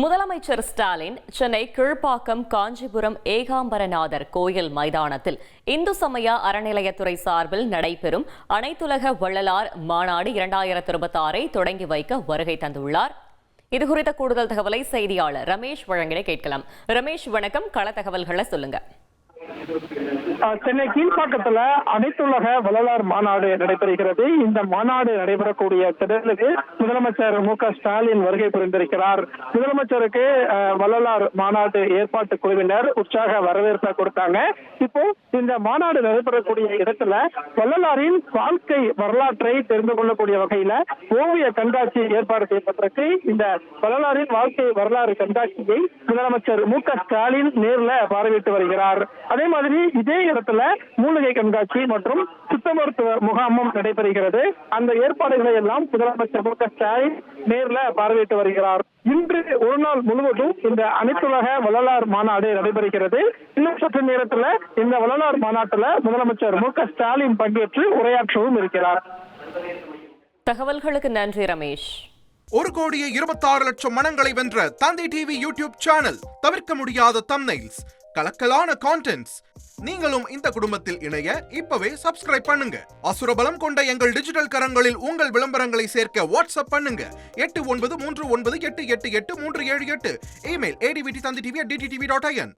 முதலமைச்சர் ஸ்டாலின் சென்னை கீழ்ப்பாக்கம் காஞ்சிபுரம் ஏகாம்பரநாதர் கோயில் மைதானத்தில் இந்து சமய அறநிலையத்துறை சார்பில் நடைபெறும் அனைத்துலக வள்ளலார் மாநாடு 2026 தொடங்கி வைக்க வருகை தந்துள்ளார். இதுகுறித்த கூடுதல் தகவலை செய்தியாளர் ரமேஷ் வழங்கிட கேட்கலாம். ரமேஷ், வணக்கம். கள தகவல்களை சொல்லுங்க. சென்னை கீழ்ப்பாக்கத்துல அனைத்துலக வள்ளலார் மாநாடு நடைபெறுகிறது. இந்த மாநாடு நடைபெறக்கூடிய திடலுக்கு முதலமைச்சர் மு.க.ஸ்டாலின் வருகை புரிந்திருக்கிறார். முதலமைச்சருக்கு வள்ளலார் மாநாடு ஏற்பாட்டு குழுவினர் உற்சாக வரவேற்பை கொடுத்தாங்க. இப்போ இந்த மாநாடு நடைபெறக்கூடிய இடத்துல வள்ளலாரின் வாழ்க்கை வரலாற்றை தெரிந்து கொள்ளக்கூடிய வகையில ஓவிய கண்காட்சி ஏற்பாடு செய்யப்பட்டிருக்கு. இந்த வள்ளலாரின் வாழ்க்கை வரலாறு கண்காட்சியை முதலமைச்சர் மு.க.ஸ்டாலின் நேரில் பார்வையிட்டு வருகிறார். அதே மாதிரி இதே இடத்துல மூலிகை கண்காட்சி மற்றும் சித்த மருத்துவ முகாமும் நடைபெறுகிறது. அந்த ஏற்பாடுகளை எல்லாம் முதலமைச்சர் மு.க.ஸ்டாலின் நேரில் பார்வையிட்டு வருகிறார். இன்று ஒரு நாள் முழுவதும் இந்த அனைத்துலக வள்ளலார் மாநாடு நடைபெறுகிறது. இன்னும் சற்று நேரத்தில் இந்த வள்ளலார் மாநாட்டில் முதலமைச்சர் மு.க.ஸ்டாலின் பங்கேற்று உரையாற்றவும் இருக்கிறார். தகவல்களுக்கு நன்றி ரமேஷ். 1,26,00,000 மனங்களை வென்ற தந்தி டிவி யூடியூப் சேனல். தவிர்க்க முடியாத தம்ப்நெயில்ஸ், கலக்கலான கான்டென்ட்ஸ். நீங்களும் இந்த குடும்பத்தில் இணைய இப்பவே சப்ஸ்கிரைப் பண்ணுங்க. அசுரபலம் கொண்ட எங்கள் டிஜிட்டல் கரங்களில் உங்கள் விளம்பரங்களை சேர்க்க வாட்ஸ்அப் பண்ணுங்க. 8939888838. Email advttv@dttv.in.